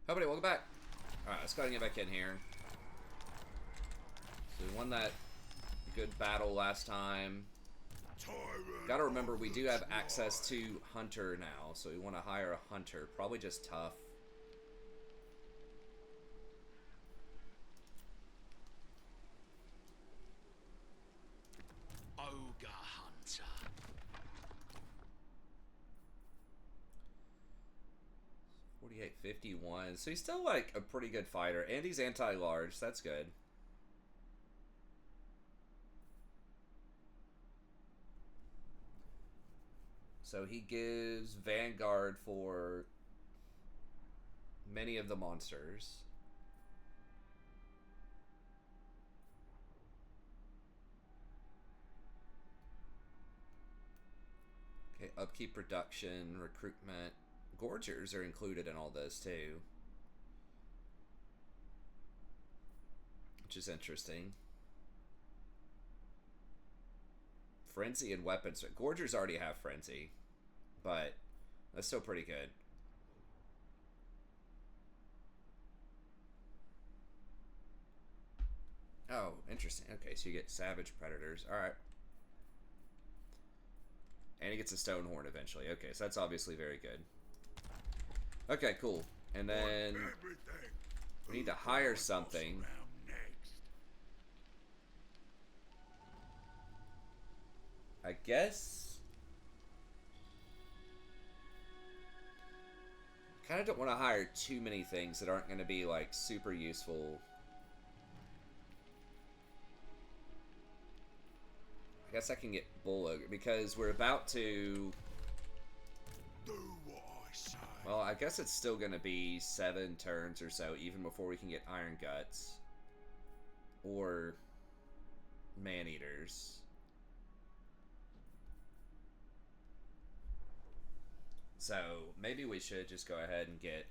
Hi, buddy. Welcome back. Alright, let's go ahead and get back in here. So we won that good battle last time. Gotta remember, we do have access to Hunter now, so we want to hire a Hunter. Probably just tough. Ogre Hunter. 4851. So he's still like a pretty good fighter, and he's anti-large. So that's good. So he gives Vanguard for many of the monsters. Okay, upkeep, production, recruitment. Gorgers are included in all this too, which is interesting. Frenzy and weapons. Gorgers already have Frenzy, but that's still pretty good. Oh, interesting. Okay, so you get Savage Predators. Alright. And he gets a Stonehorn eventually. Okay, so that's obviously very good. Okay, cool. And then we need to hire something. I guess. Kind of don't want to hire too many things that aren't going to be like super useful. I guess I can get Bull Ogre because we're about to. Do what I say. Well, I guess it's still going to be 7 turns or so, even before we can get Iron Guts or Man-Eaters. So maybe we should just go ahead and get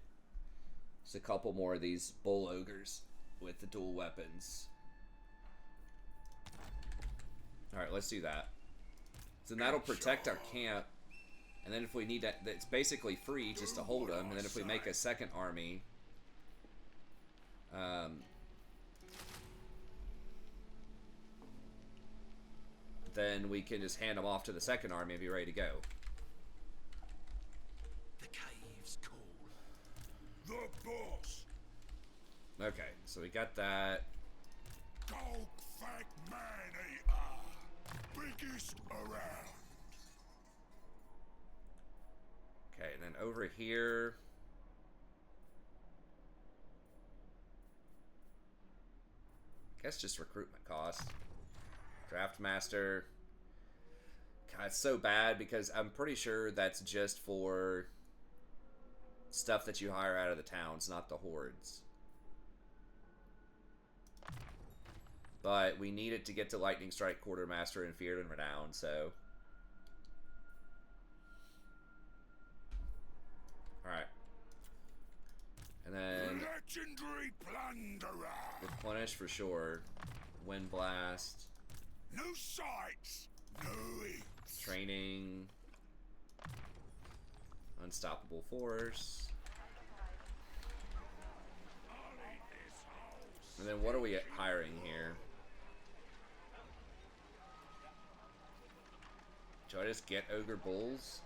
just a couple more of these Bull Ogres with the dual weapons. Alright, let's do that. So that'll protect our camp. And then if we need that, it's basically free just to hold them. And then if we make a second army, then we can just hand them off to the second army and be ready to go. The cave's cool. The boss. Okay, so we got that. Golgfag man-eater. Biggest around. Okay, and then over here, I guess just recruitment costs. Draft Master. God, it's so bad because I'm pretty sure that's just for stuff that you hire out of the towns, not the hordes. But we need it to get to Lightning Strike, Quartermaster, and Feared and Renowned, so. Alright. And then Legendary plunderer. replenish for sure. Wind Blast. No sights. No eats. Training. Unstoppable Force. And then what are we hiring here? Should I just get Ogre Bulls?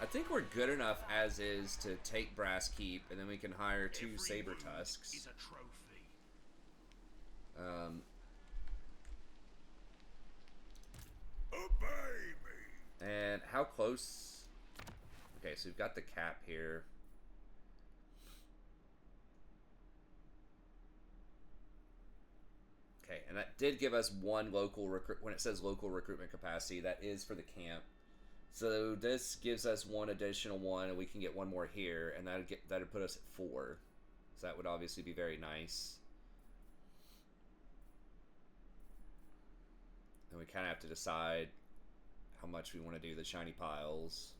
I think we're good enough as is to take Brass Keep, and then we can hire 2 Saber Tusks. Is a trophy. Obey me. And how close? Okay, so we've got the cap here. Okay, and that did give us 1 local recruit. When it says local recruitment capacity, that is for the camp. So this gives us 1 additional one, and we can get 1 more here, and that'd put us at 4. So that would obviously be very nice. And we kind of have to decide how much we want to do the shiny piles.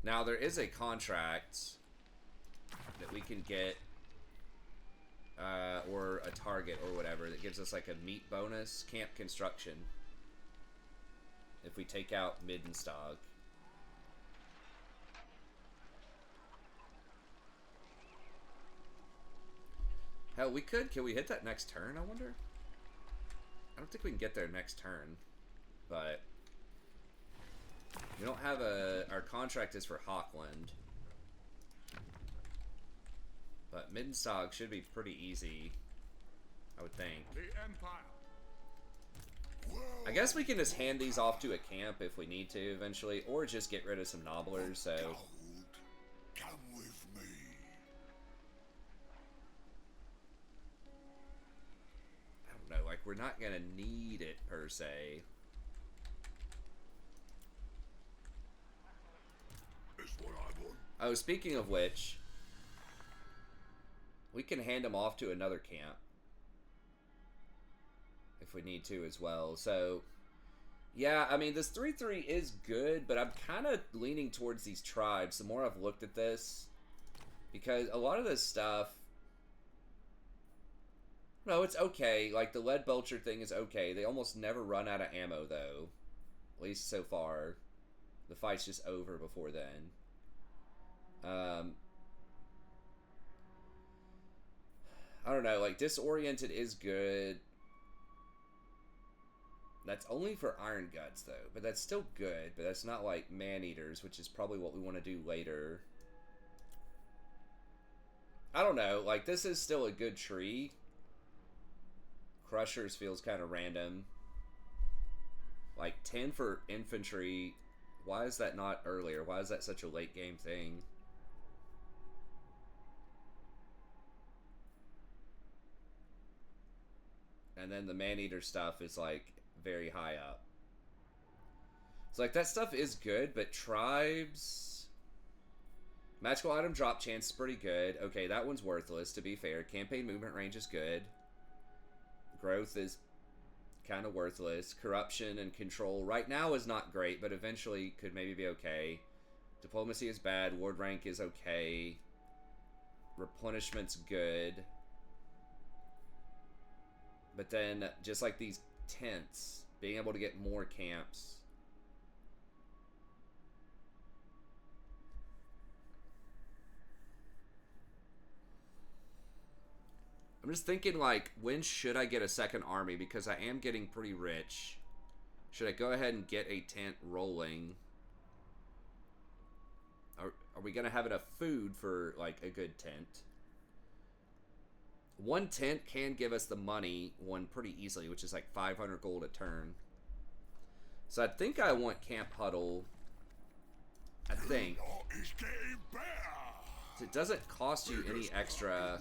Now there is a contract that we can get, or a target or whatever, that gives us like a meat bonus, camp construction, if we take out Middenstog. Hell, we could. Can we hit that next turn, I wonder? I don't think we can get there next turn. But we don't have a... Our contract is for Hawkland. But Middenstog should be pretty easy, I would think. The Empire. I guess we can just hand these off to a camp if we need to eventually, or just get rid of some nobblers, so... Gold, come with me. I don't know, like, we're not gonna need it, per se. It's what I want. Oh, speaking of which... We can hand them off to another camp. If we need to as well. So, yeah, I mean, this 3-3 is good, but I'm kind of leaning towards these tribes the more I've looked at this. Because a lot of this stuff... No, it's okay. Like, the lead belcher thing is okay. They almost never run out of ammo, though. At least so far. The fight's just over before then. I don't know, like, Disoriented is good. That's only for Iron Guts, though. But that's still good. But that's not like Man-Eaters, which is probably what we want to do later. I don't know. Like, this is still a good tree. Crushers feels kind of random. Like, 10 for Infantry. Why is that not earlier? Why is that such a late game thing? And then the Man-Eater stuff is, like, very high up. So, like, that stuff is good, but tribes... Magical item drop chance is pretty good. Okay, that one's worthless, to be fair. Campaign movement range is good. Growth is kind of worthless. Corruption and control right now is not great, but eventually could maybe be okay. Diplomacy is bad. Ward rank is okay. Replenishment's good. But then, just like these tents, being able to get more camps. I'm just thinking, like, when should I get a second army? Because I am getting pretty rich. Should I go ahead and get a tent rolling? Are we going to have enough food for, like, a good tent? One tent can give us the money one pretty easily, which is like 500 gold a turn. So I think I want Camp Huddle. I think. It doesn't cost you any extra.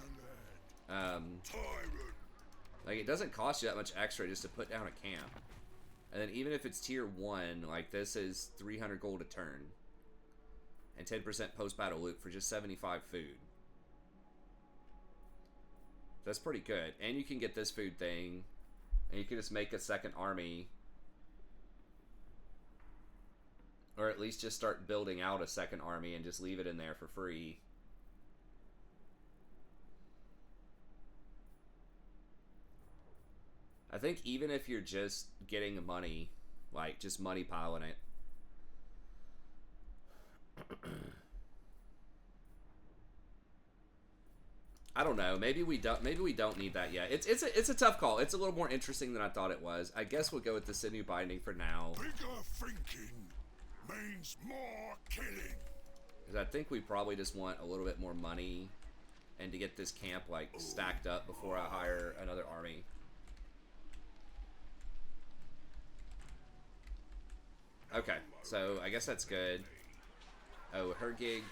Like, it doesn't cost you that much extra just to put down a camp. And then even if it's tier 1, like, this is 300 gold a turn. And 10% post-battle loot for just 75 food. That's pretty good. And you can get this food thing. And you can just make a second army. Or at least just start building out a second army and just leave it in there for free. I think even if you're just getting money, like just money piling it. I don't know. Maybe we don't need that yet. It's a tough call. It's a little more interesting than I thought it was. I guess we'll go with the sinew binding for now. Bigger thinking means more killing. Because I think we probably just want a little bit more money and to get this camp like stacked up before I hire another army. Okay, so I guess that's good. Oh, her gig.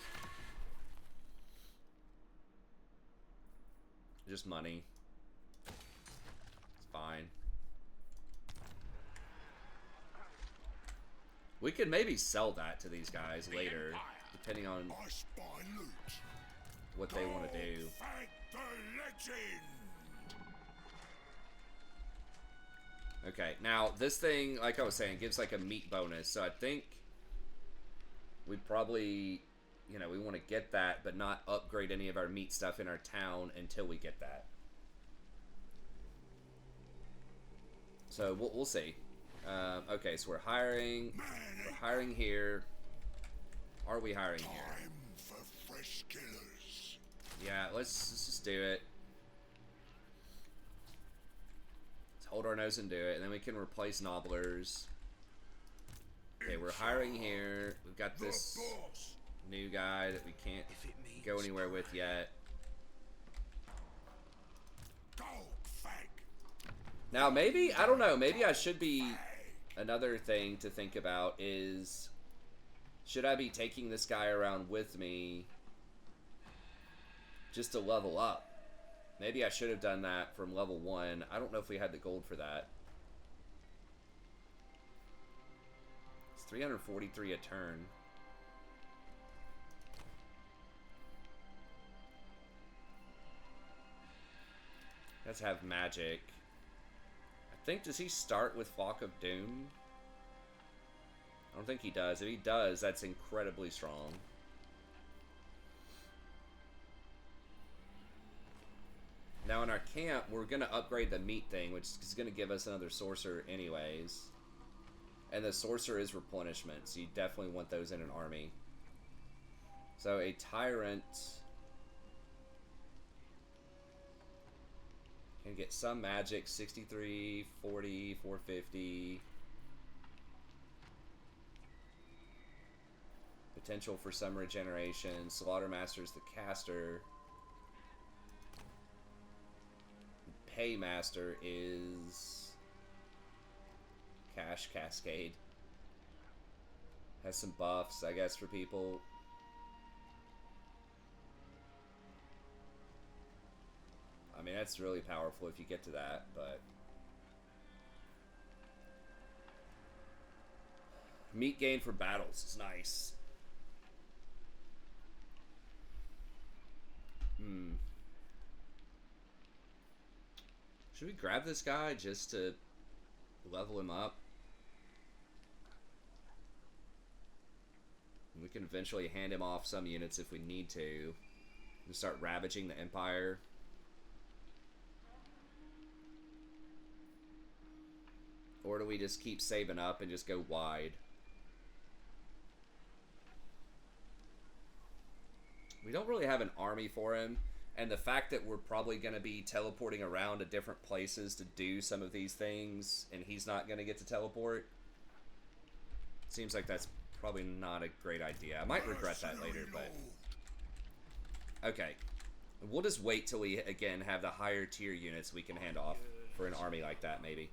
Just money. It's fine. We could maybe sell that to these guys later, depending on what they want to do. Okay, now this thing, like I was saying, gives like a meat bonus, so I think we probably, you know, we want to get that, but not upgrade any of our meat stuff in our town until we get that. So we'll see. Okay, so we're hiring here. Are we hiring here? Time for fresh killers. Yeah, let's just do it. hold our nose and do it, and then we can replace Nobblers. Okay, we're hiring here. We've got this new guy that we can't go anywhere with yet. Golgfag. Now, maybe, I don't know, maybe I should be... Another thing to think about is... Should I be taking this guy around with me just to level up? Maybe I should have done that from level 1. I don't know if we had the gold for that. It's 343 a turn. Let's have magic. I think, does he start with Flock of Doom? I don't think he does. If he does, that's incredibly strong. Now in our camp, we're going to upgrade the meat thing, which is going to give us another sorcerer anyways. And the sorcerer is replenishment, so you definitely want those in an army. So a tyrant can get some magic, 63, 40, 450. Potential for some regeneration. Slaughtermaster's the caster. Paymaster is Cash Cascade. Has some buffs, I guess, for people. I mean, that's really powerful if you get to that, but... Meat gain for battles is nice. Should we grab this guy just to level him up? We can eventually hand him off some units if we need to. And start ravaging the Empire. Or do we just keep saving up and just go wide? We don't really have an army for him. And the fact that we're probably going to be teleporting around to different places to do some of these things, and he's not going to get to teleport, seems like that's probably not a great idea. I might regret that later, but... Okay. We'll just wait till we, again, have the higher tier units we can hand off for an army like that, maybe.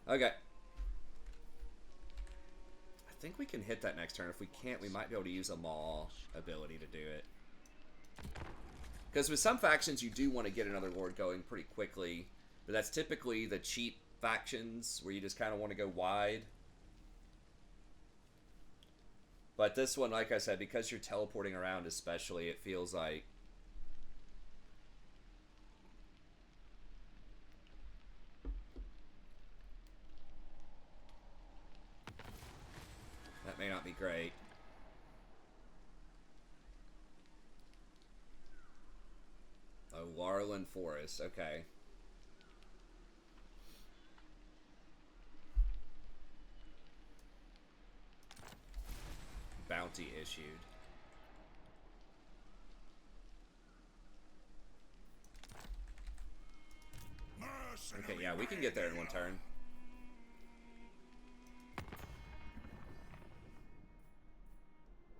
Okay. I think we can hit that next turn. If we can't, we might be able to use a Maw ability to do it. Because with some factions, you do want to get another Lord going pretty quickly. But that's typically the cheap factions where you just kind of want to go wide. But this one, like I said, because you're teleporting around especially, it feels like... That may not be great. Oh, Larland Forest, okay. Bounty issued. Okay, yeah, we can get there in one turn.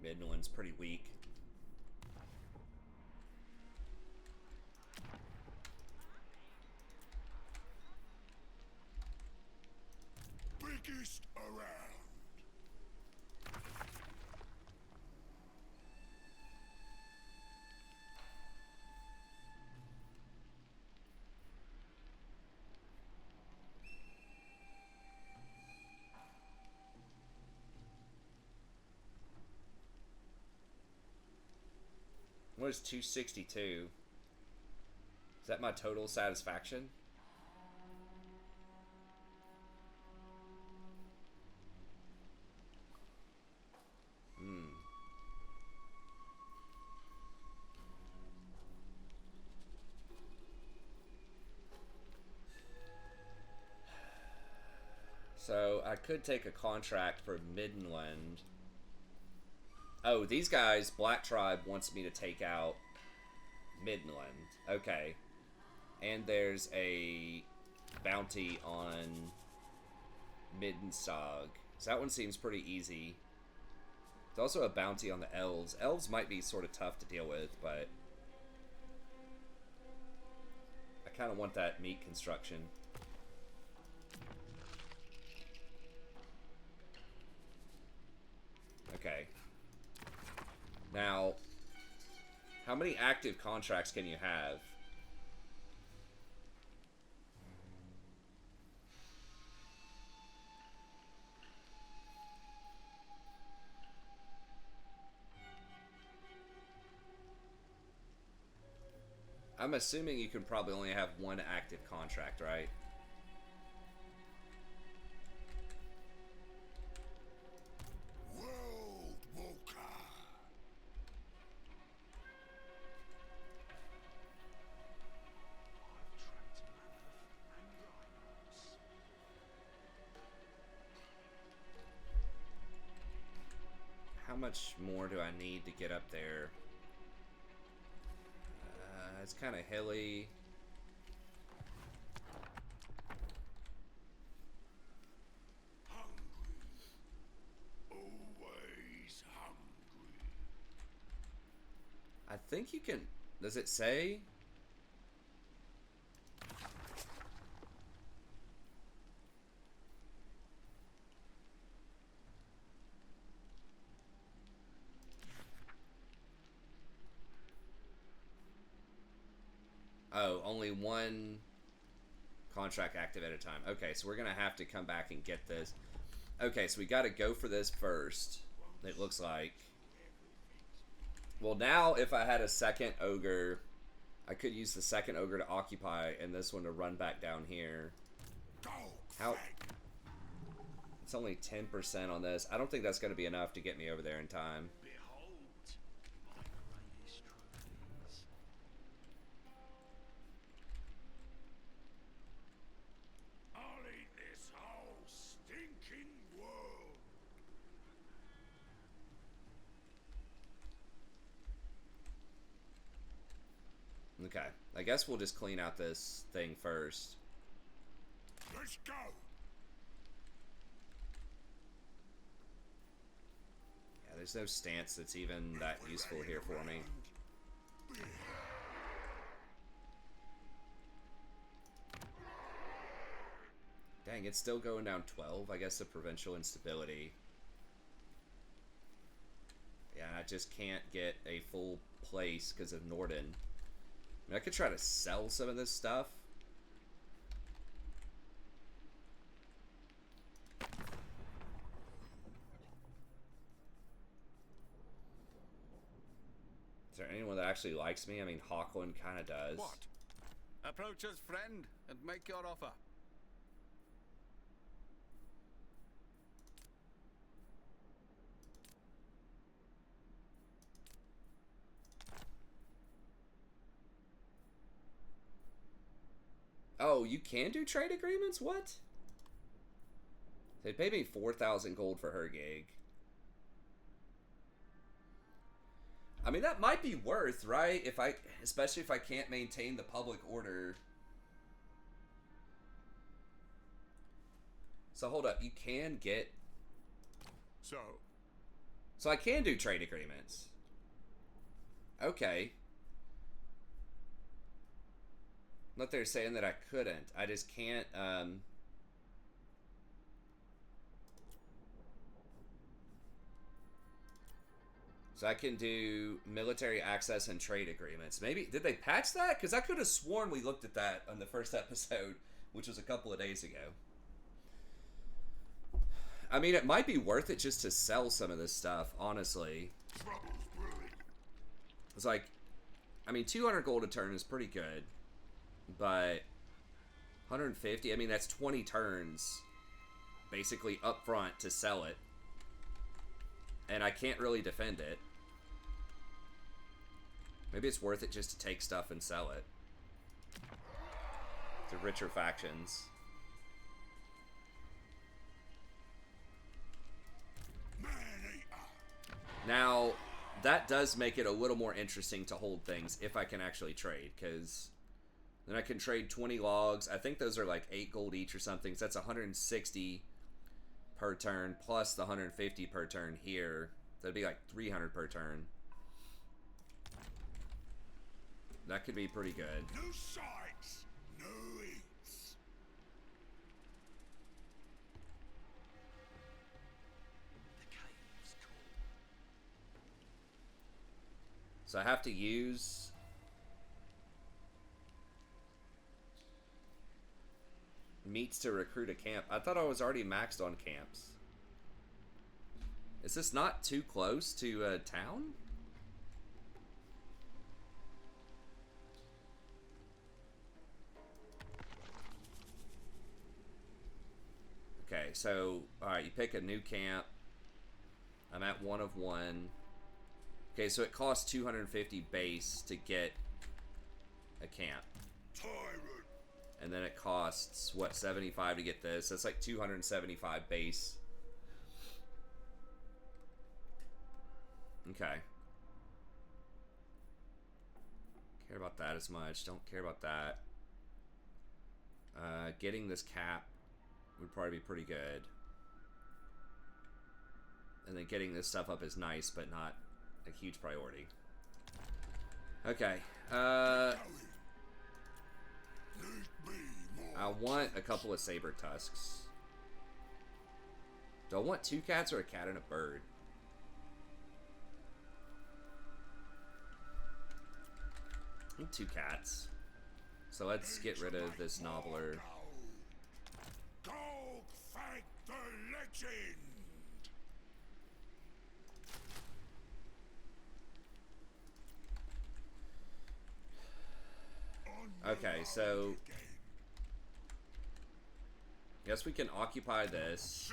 Midland's pretty weak. Biggest around. What is 262? Is that my total satisfaction? So I could take a contract for Midland. Oh, these guys, Black Tribe wants me to take out Midland. Okay. And there's a bounty on Middensog. So that one seems pretty easy. There's also a bounty on the elves. Elves might be sort of tough to deal with, but I kind of want that meat construction. Okay. Now, how many active contracts can you have? I'm assuming you can probably only have one active contract, right? World Walker. How much more do I need to get up there? It's kind of hilly. Hungry. Always hungry. I think you can... Does it say? Oh, only one contract active at a time. Okay, so we're going to have to come back and get this. Okay, so we got to go for this first, it looks like. Well, now if I had a second ogre, I could use the second ogre to occupy and this one to run back down here. How? It's only 10% on this. I don't think that's going to be enough to get me over there in time. Okay, I guess we'll just clean out this thing first. Let's go. Yeah, there's no stance that's even that useful here for me. Dang, it's still going down 12. I guess the provincial instability. Yeah, I just can't get a full place because of Norden. I mean, I could try to sell some of this stuff. Is there anyone that actually likes me? I mean, Hawkland kind of does. What? Approach us, friend, and make your offer. Oh, you can do trade agreements? What? They paid me 4,000 gold for her gig. I mean, that might be worth, right? Especially if I can't maintain the public order. So hold up, you can get... So I can do trade agreements. Okay. Not they're saying that I couldn't. I just can't, So I can do military access and trade agreements. Maybe, did they patch that? Because I could have sworn we looked at that on the first episode, which was a couple of days ago. I mean, it might be worth it just to sell some of this stuff, honestly. It's like, I mean, 200 gold a turn is pretty good. But 150, I mean, that's 20 turns basically up front to sell it. And I can't really defend it. Maybe it's worth it just to take stuff and sell it to richer factions. Now, that does make it a little more interesting to hold things if I can actually trade, because Then I can trade 20 logs. I think those are like 8 gold each or something. So that's 160 per turn plus the 150 per turn here. So that'd be like 300 per turn. That could be pretty good. No sights, no eats. The cave's cool. So I have to use meats to recruit a camp. I thought I was already maxed on camps. Is this not too close to a town? Okay, so, alright, you pick a new camp. I'm at 1 of 1. Okay, so it costs 250 base to get a camp. Tyrant. And then it costs, what, 75 to get this? That's like 275 base. Okay. Care about that as much. Don't care about that. Getting this cap would probably be pretty good. And then getting this stuff up is nice, but not a huge priority. Okay. I want a couple of saber tusks. Do I want 2 cats or a cat and a bird? I need 2 cats. So let's get rid of this noveler. Golgfag the legend. Okay, so guess we can occupy this.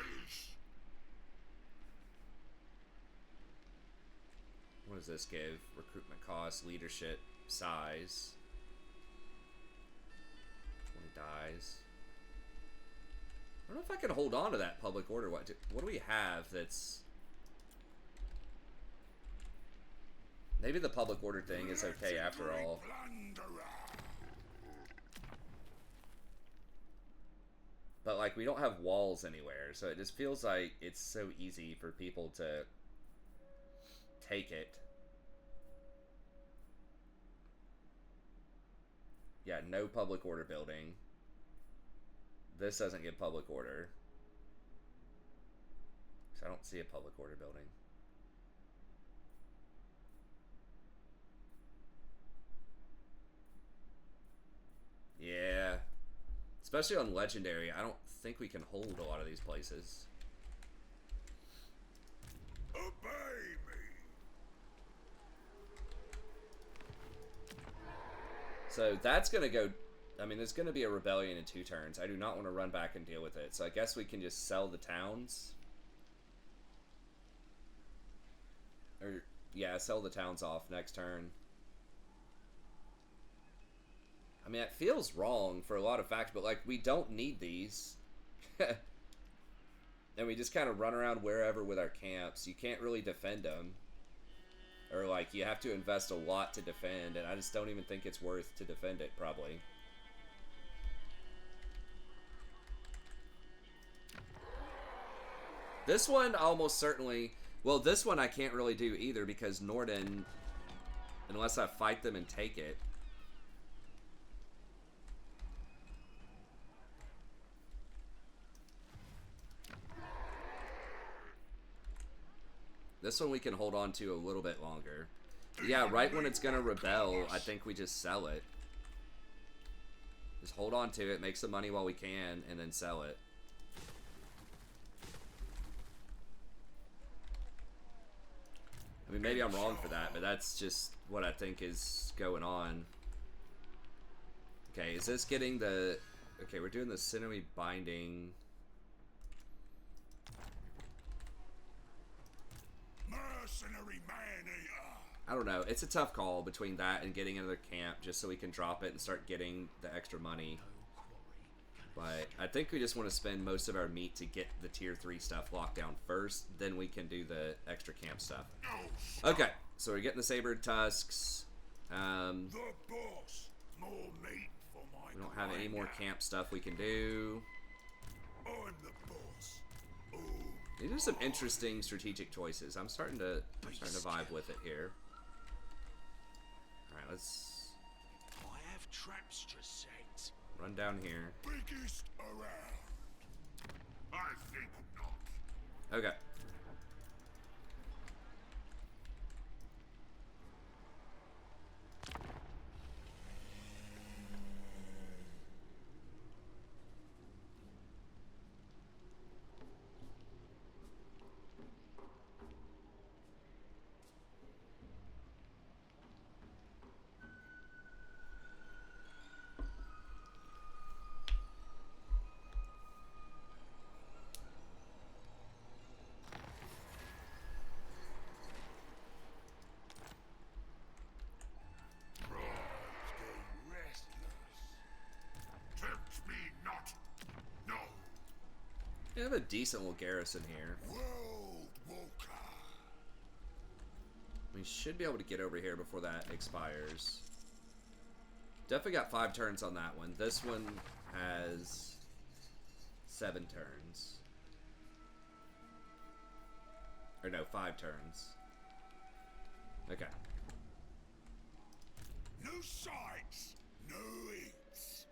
What does this give? Recruitment cost, leadership, size. 20 dies. I don't know if I can hold on to that public order. What do we have that's... Maybe the public order thing is okay after all. But, like, we don't have walls anywhere, so it just feels like it's so easy for people to take it. Yeah, no public order building. This doesn't get public order. So I don't see a public order building. Yeah. Especially on Legendary, I don't think we can hold a lot of these places. Obey me. So that's going to go... I mean, there's going to be a rebellion in 2 turns. I do not want to run back and deal with it. So I guess we can just sell the towns. Or, yeah, sell the towns off next turn. I mean, it feels wrong for a lot of facts, but, like, we don't need these. And we just kind of run around wherever with our camps. You can't really defend them. Or, like, you have to invest a lot to defend, and I just don't even think it's worth to defend it, probably. This one, almost certainly... Well, this one I can't really do either, because Norden, unless I fight them and take it... This one we can hold on to a little bit longer. Yeah, right when it's gonna rebel, I think we just sell it. Just hold on to it, make some money while we can, and then sell it. I mean, maybe I'm wrong for that, but that's just what I think is going on. Okay, is this getting the... Okay, we're doing the sinewy binding... Mercenary man-eater. I don't know. It's a tough call between that and getting another camp just so we can drop it and start getting the extra money. But I think we just want to spend most of our meat to get the tier 3 stuff locked down first. Then we can do the extra camp stuff. Okay, so we're getting the saber tusks. The boss. More meat for We don't have any more camp stuff we can do. I'm the boss. Oh, These are some interesting strategic choices. I'm starting to vibe with it here. All right, let's I have traps to set. run down here. Biggest around. I think not. Okay. Tempt me not. No. We have a decent little garrison here. World Walker. We should be able to get over here before that expires. Definitely got 5 turns on that one. This one has 7 turns. Or no, 5 turns. Okay. No sights, no eats.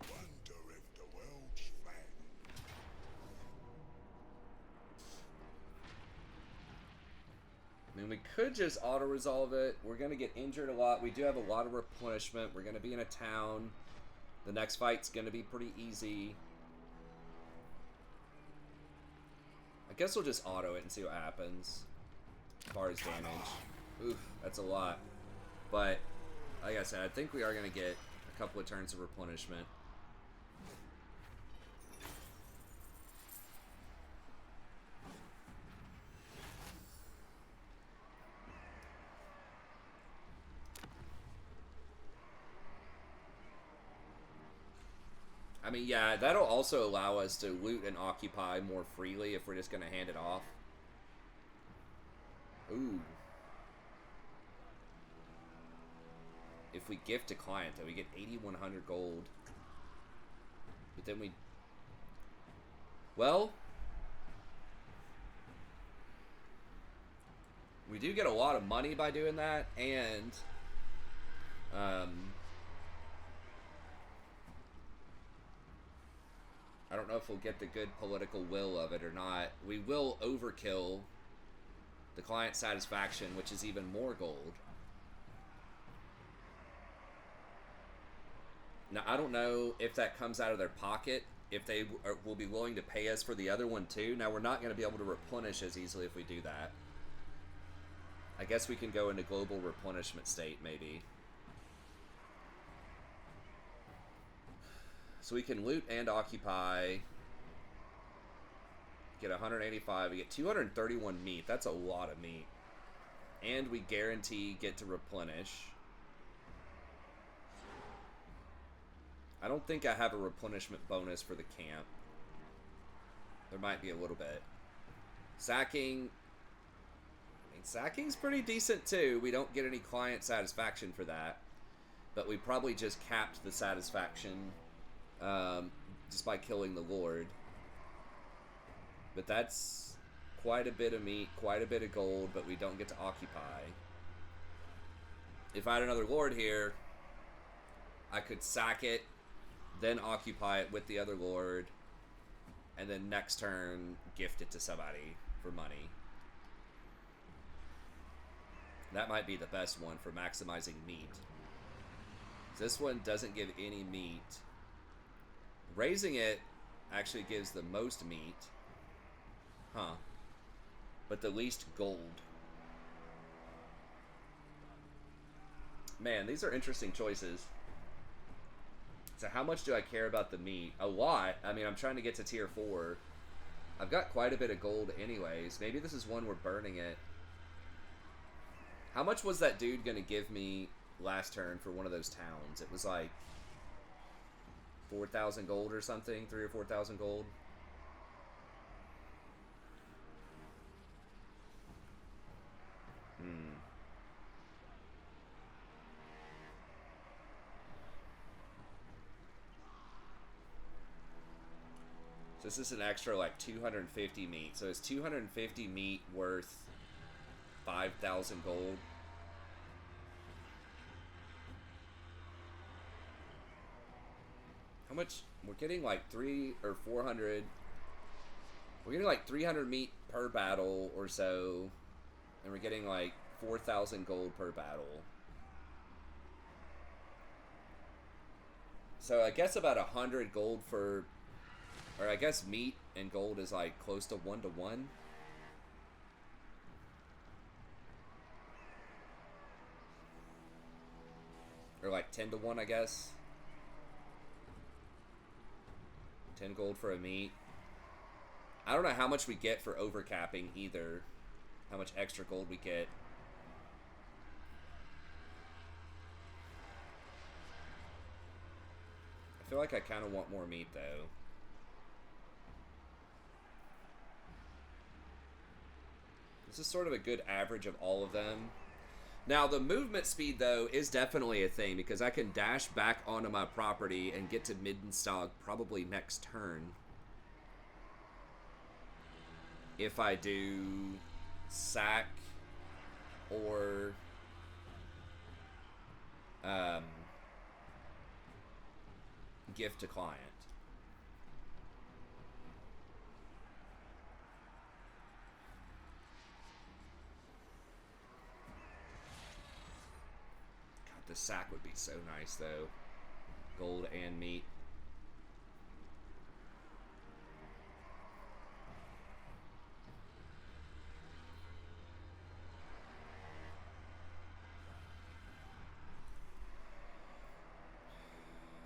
Wonder if the world's fair. I mean, we could just auto-resolve it. We're going to get injured a lot. We do have a lot of replenishment. We're going to be in a town. The next fight's going to be pretty easy. I guess we'll just auto it and see what happens. As far as damage. Oof, that's a lot. But, like I said, I think we are going to get a couple of turns of replenishment. I mean, yeah, that'll also allow us to loot and occupy more freely if we're just going to hand it off. Ooh. If we gift to client, though, we get 8,100 gold. But then we... Well... We do get a lot of money by doing that, and... I don't know if we'll get the good political will of it or not. We will overkill the client satisfaction, which is even more gold. Now, I don't know if that comes out of their pocket, if they will be willing to pay us for the other one too. Now, we're not going to be able to replenish as easily if we do that. I guess we can go into global replenishment state, maybe. So we can loot and occupy. Get 185. We get 231 meat. That's a lot of meat. And we guarantee get to replenish. I don't think I have a replenishment bonus for the camp. There might be a little bit. Sacking. I mean, sacking's pretty decent too. We don't get any client satisfaction for that. But we probably just capped the satisfaction just by killing the Lord. But that's quite a bit of meat, quite a bit of gold, but we don't get to occupy. If I had another Lord here, I could sack it, then occupy it with the other Lord, and then next turn gift it to somebody for money. That might be the best one for maximizing meat. This one doesn't give any meat. Raising it actually gives the most meat. Huh. But the least gold. Man, these are interesting choices. So how much do I care about the meat? A lot. I mean, I'm trying to get to tier 4. I've got quite a bit of gold anyways. Maybe this is one we're burning it. How much was that dude going to give me last turn for one of those towns? It was like 4,000 gold or something, 3,000 or 4,000 gold. This is an extra like 250 meat. So is 250 meat worth 5,000 gold? How much? We're getting like 300 or 400. We're getting like 300 meat per battle or so. And we're getting like 4,000 gold per battle. So I guess about 100 gold for, or I guess meat and gold is like close to 1 to 1. Or like 10 to 1, I guess. 10 gold for a meat. I don't know how much we get for overcapping either. How much extra gold we get. I feel like I kind of want more meat though. This is sort of a good average of all of them. Now, the movement speed, though, is definitely a thing, because I can dash back onto my property and get to Middenstag probably next turn. If I do sack or gift to client. The sack would be so nice, though. Gold and meat.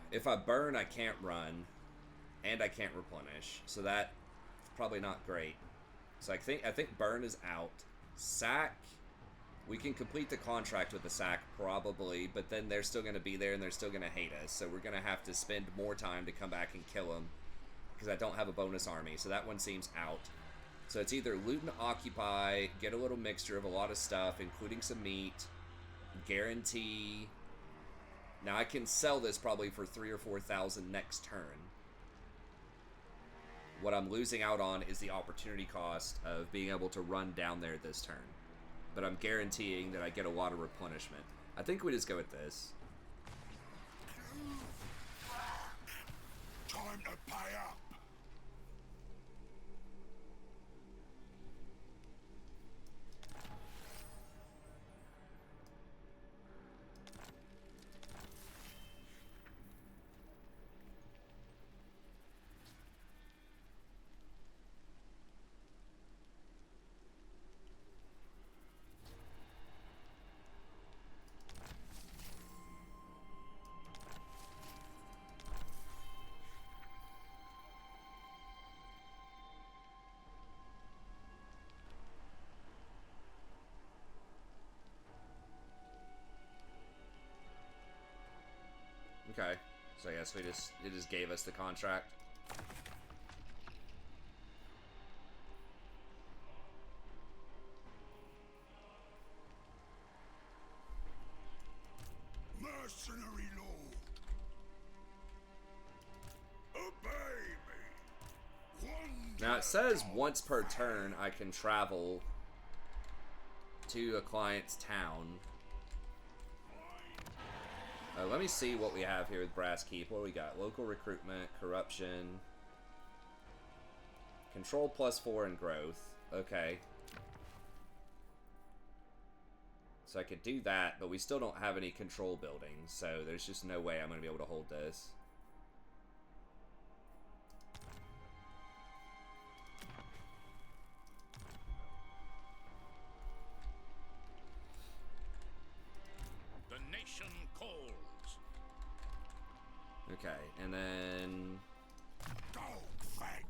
If I burn, I can't run. And I can't replenish. So that's probably not great. So I think burn is out. Sack... We can complete the contract with the sack, probably, but then they're still going to be there and they're still going to hate us. So we're going to have to spend more time to come back and kill them, because I don't have a bonus army, so that one seems out. So it's either loot and occupy, get a little mixture of a lot of stuff, including some meat, guarantee. Now I can sell this probably for 3,000 or 4,000 next turn. What I'm losing out on is the opportunity cost of being able to run down there this turn. But I'm guaranteeing that I get a lot of replenishment. I think we just go with this. Time to pay up. Okay, so I guess it just gave us the contract. Mercenary lord. Obey me. Now it says once per turn I can travel to a client's town. Let me see what we have here with Brass Keep. What do we got? Local recruitment, corruption, control +4, and growth. Okay. So I could do that, but we still don't have any control buildings, so there's just no way I'm going to be able to hold this. The nation calls. Okay, and then... Golgfag.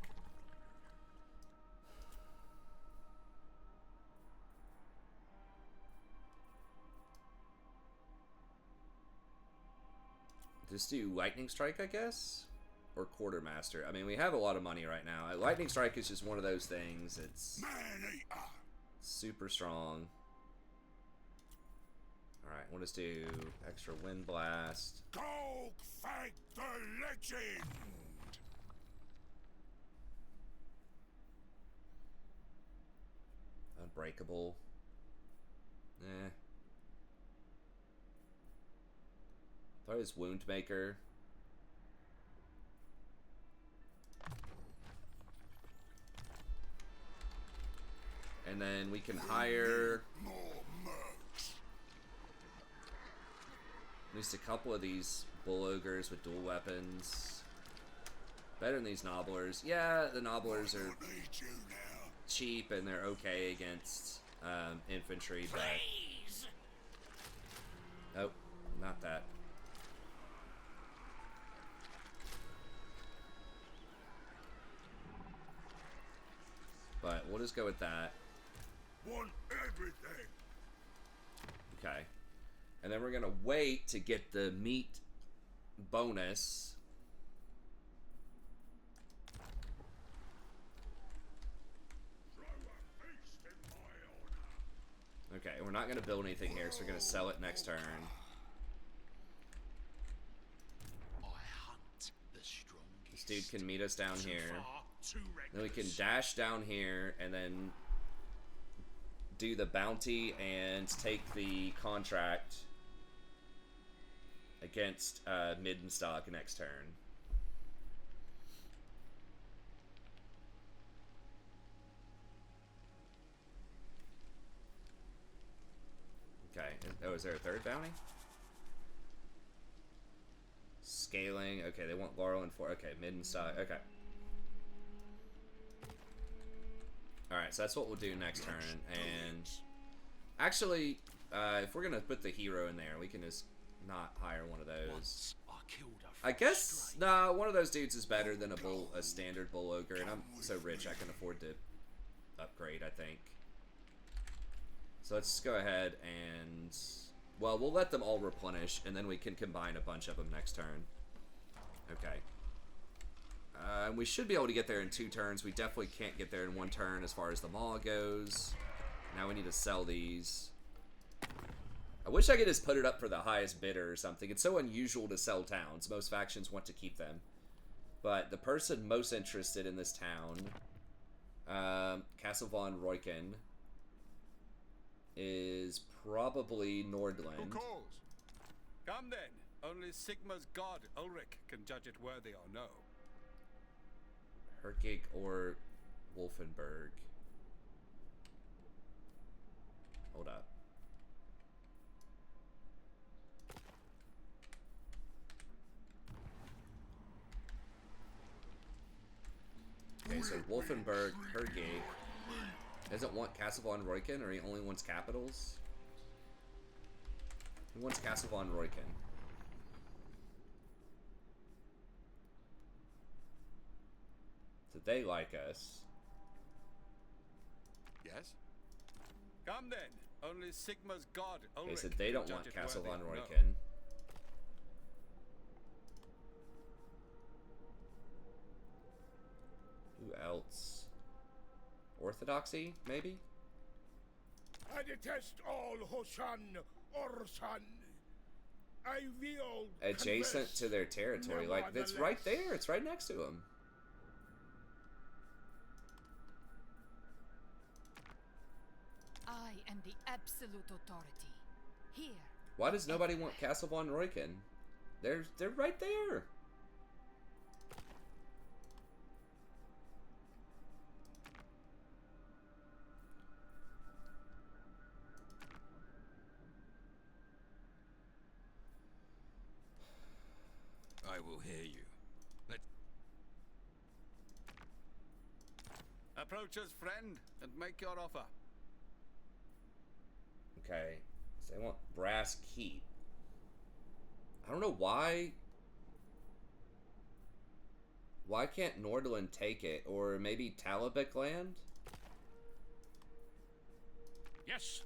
Just do Lightning Strike, I guess? Or Quartermaster. I mean, we have a lot of money right now. Lightning Strike is just one of those things. It's Man-eater. super strong. Alright, we'll just do extra Wind Blast. Golgfag the legend. breakable. Eh. Probably his wound maker. And then we can hire at least a couple of these bull ogres with dual weapons. Better than these nobblers. Yeah, the nobblers are cheap and they're okay against infantry, but nope, not that. But we'll just go with that. Want everything. Okay. And then we're gonna wait to get the meat bonus. Okay, we're not gonna build anything here, so we're gonna sell it next turn. This dude can meet us down here. Then we can dash down here and then do the bounty and take the contract against Middenstock next turn. Okay. Oh, is there a third bounty? Scaling. Okay, they want Laurel and 4. Okay, Middenstock. Okay. Alright, so that's what we'll do next turn. And actually, if we're gonna put the hero in there, we can just not hire one of those. I guess, nah, one of those dudes is better than a standard bull ogre, and I'm so rich I can afford to upgrade, I think. So let's just go ahead and, well, we'll let them all replenish, and then we can combine a bunch of them next turn. Okay. We should be able to get there in 2 turns. We definitely can't get there in 1 turn as far as the maw goes. Now we need to sell these. I wish I could just put it up for the highest bidder or something. It's so unusual to sell towns. Most factions want to keep them. But the person most interested in this town, Castle von Reuken, is probably Nordland. Who calls? Come then. Only Sigma's god, Ulrich, can judge it worthy or no. Herkig or Wolfenberg. Hold up. Okay, so Wolfenberg, Herkig doesn't want Castle von Reuken, or he only wants capitals? He wants Castle von Reuken. So they like us. Yes? Come then. Only Sigma's god, Ulrich, Okay, so they don't can want judge it Castle von worthy or no. Reuken. Who else? Orthodoxy, maybe? I detest all Hoshan Orsan. I will Adjacent confess, to their territory. Like, it's right there. It's right next to them. I am the absolute authority. Here. Why does nobody want Castle von Reuken? They're right there. I will hear you. Approach us, friend, and make your offer. Okay, so they want Brass Keep. I don't know why. Why can't Nordland take it? Or maybe Talabek land? Yes.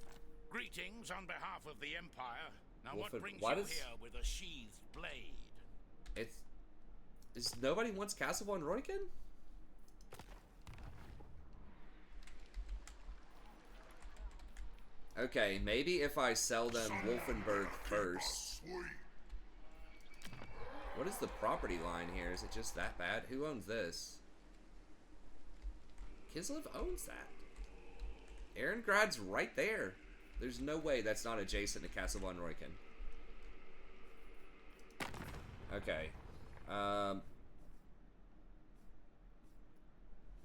Greetings on behalf of the Empire. Now Wolfen, what brings why you does- here with a sheathed blade? Nobody wants Castle von Reuken? Okay, maybe if I sell them Wolfenberg first. What is the property line here? Is it just that bad? Who owns this? Kislev owns that. Ehrengrad's right there. There's no way that's not adjacent to Castle von Reuken. Okay.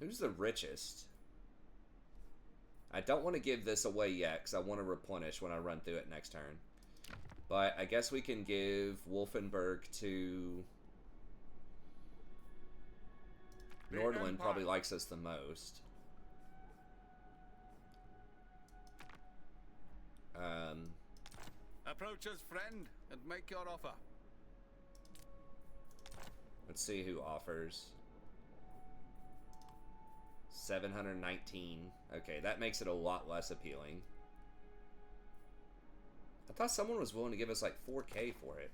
Who's the richest? I don't want to give this away yet, because I want to replenish when I run through it next turn. But I guess we can give Wolfenburg to... Nordland probably likes us the most. Approach us, friend, and make your offer. Let's see who offers. 719. Okay, that makes it a lot less appealing. I thought someone was willing to give us like 4K for it.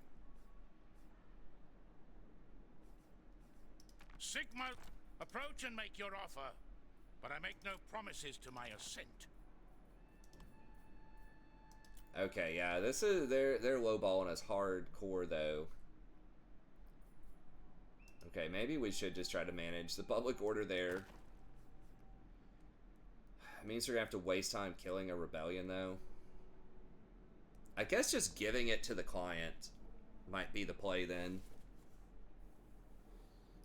Sigma, approach and make your offer, but I make no promises to my assent. Okay, yeah, this is they're lowballing us hardcore though. Okay, maybe we should just try to manage the public order there. It means we're gonna have to waste time killing a rebellion though. I guess just giving it to the client might be the play then.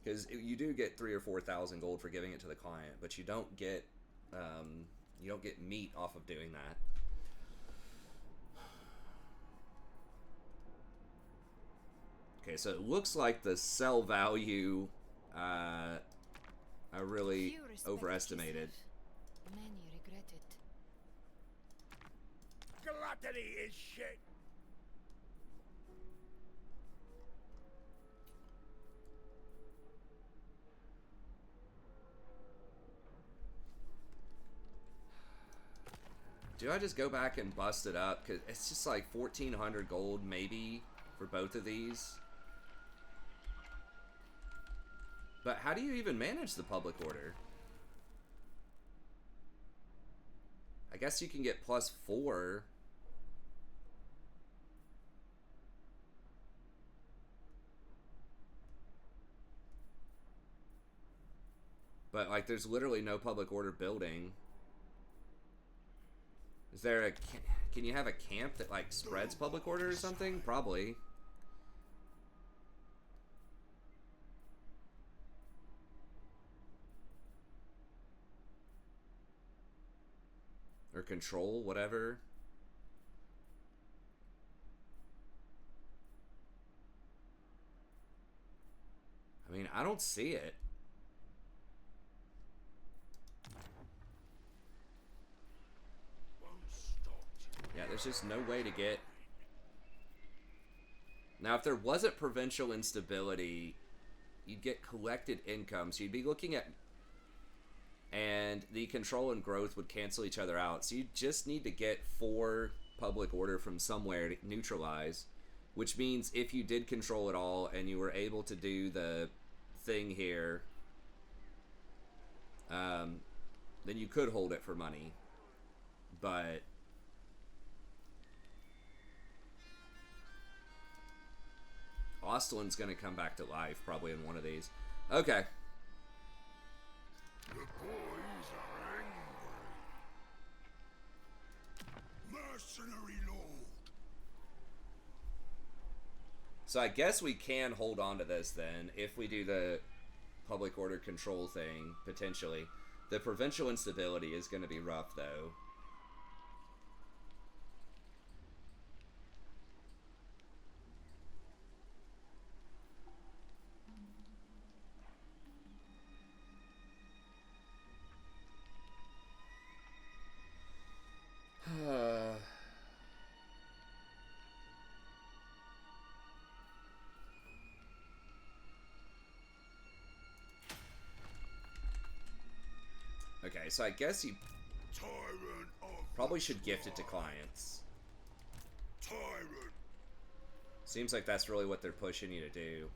Because you do get 3,000 or 4,000 gold for giving it to the client, but you don't get meat off of doing that. Okay, so it looks like the sell value I really overestimated. Many regret it. Gluttony is shit. Do I just go back and bust it up? Because it's just like 1,400 gold maybe for both of these. But how do you even manage the public order? I guess you can get +4. But like there's literally no public order building. Is there a... Can you have a camp that, like, spreads public order or something? Probably. Or control, whatever. I mean, I don't see it. Yeah, there's just no way to get... Now, if there wasn't provincial instability, you'd get collected income. So you'd be looking at... And the control and growth would cancel each other out. So you just need to get 4 public order from somewhere to neutralize. Which means if you did control it all and you were able to do the thing here, then you could hold it for money. But... Ostland's gonna come back to life probably in one of these. Okay. The boys are angry. Mercenary lord. So I guess we can hold on to this then if we do the public order control thing, potentially. The provincial instability is going to be rough though. Okay, so I guess you Tyrant of probably should gift it to clients. Tyrant. Seems like that's really what they're pushing you to do.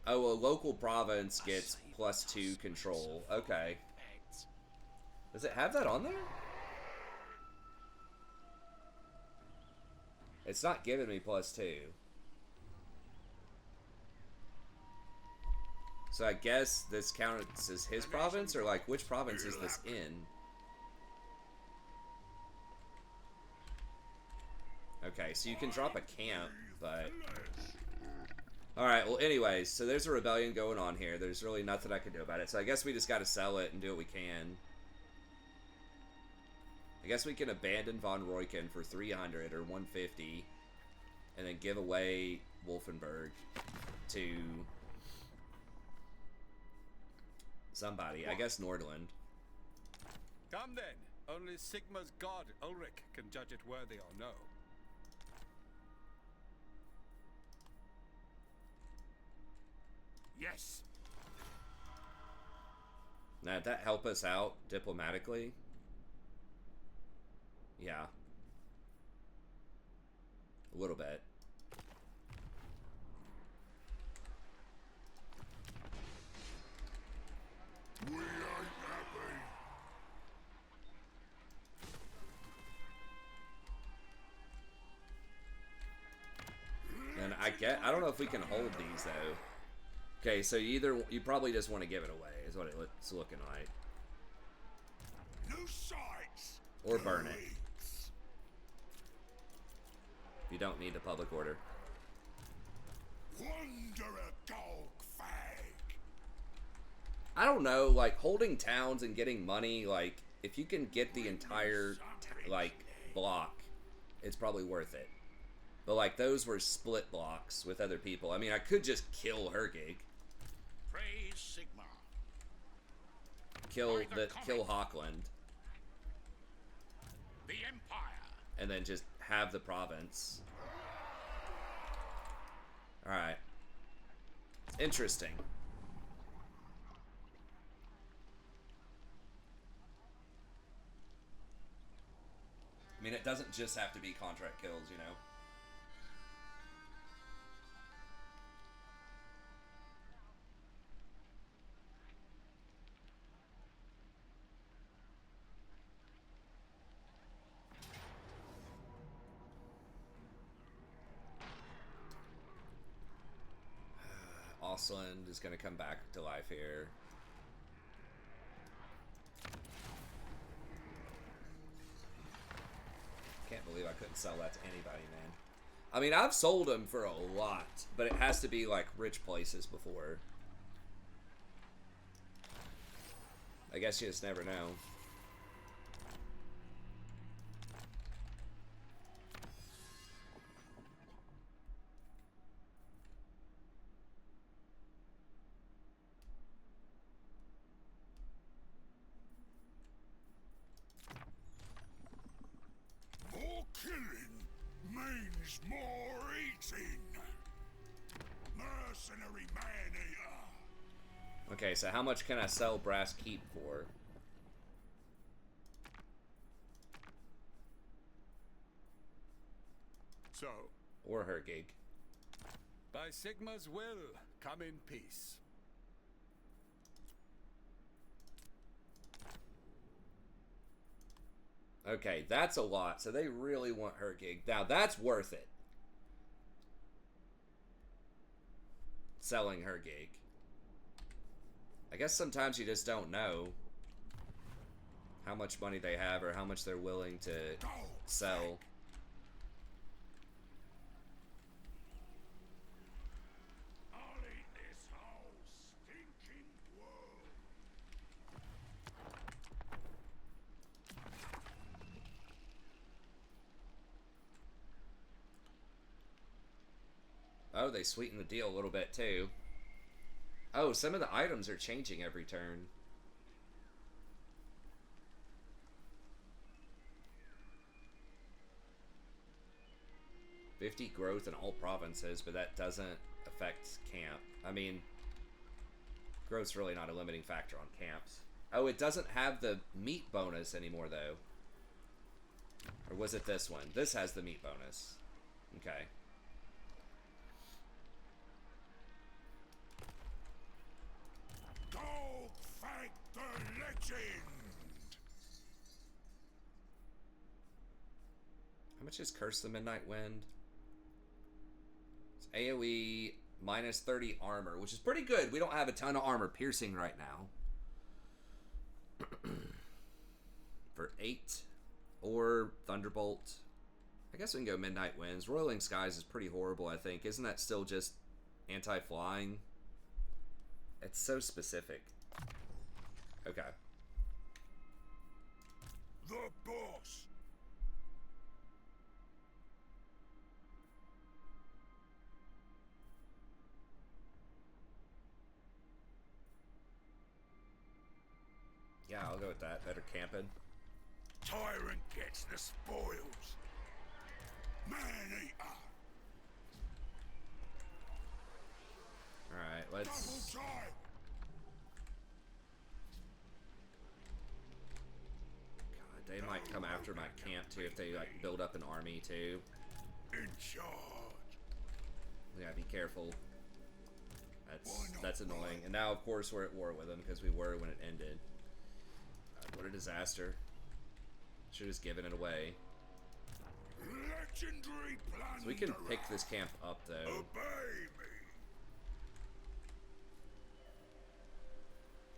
Oh, a local province gets +2 control. Okay. Does it have that on there? It's not giving me +2. So I guess this counts as his province, or like which province is this in? Okay, so you can drop a camp, but... Alright, well anyways, so there's a rebellion going on here. There's really nothing I can do about it. So I guess we just gotta sell it and do what we can. I guess we can abandon Von Royken for 300 or 150. And then give away Wolfenburg to... somebody. I guess Nordland. Come then. Only Sigma's god, Ulrich, can judge it worthy or no. Yes. Now, did that help us out diplomatically? Yeah. A little bit. We ain't happy. And I don't know if we can hold these though. Okay, so you probably just want to give it away, is what it's looking like. New sights. Or burn it. Weeks. You don't need the public order. Wonder a Golgfag. I don't know, like, holding towns and getting money, like, if you can get the entire, like, block, it's probably worth it. But, like, those were split blocks with other people. I mean, I could just kill Hergig. Praise Sigma. Kill Hochland. The Empire. And then just have the province. Alright. Interesting. I mean, it doesn't just have to be contract kills, you know? Osland is going to come back to life here. Can't believe I couldn't sell that to anybody, man. I mean, I've sold them for a lot, but it has to be like rich places before. I guess you just never know. More killing means more eating. Mercenary man-eater. Okay, so how much can I sell Brass Keep for? So, Or Hergig. by Sigma's will, come in peace. Okay, that's a lot. So they really want Hergig. Now, that's worth it. Selling Hergig. I guess sometimes you just don't know how much money they have or how much they're willing to sell. I'll eat this whole stinking world. Oh, they sweeten the deal a little bit too. Oh, some of the items are changing every turn. $50 growth in all provinces, but that doesn't affect camp. I mean, growth's really not a limiting factor on camps. Oh, it doesn't have the meat bonus anymore, though. Or was it this one? This has the meat bonus. Okay. Golgfag the legend. How much is Curse the Midnight Wind? It's AoE minus 30 armor, which is pretty good. We don't have a ton of armor piercing right now. For 8 or Thunderbolt. I guess we can go Midnight Winds. Roiling Skies is pretty horrible, I think. Isn't that still just anti-flying? It's so specific. Okay. The boss. Yeah, I'll go with that. Better camping. Tyrant gets the spoils. Man-eater. Alright, Double let's... time. God, they might come after my camp too if they like build up an army too. In charge. We gotta be careful. That's annoying. And now, of course, we're at war with them because we were when it ended. God, what a disaster. Should have just given it away. Legendary plan. So we can pick this camp up though. Obey me.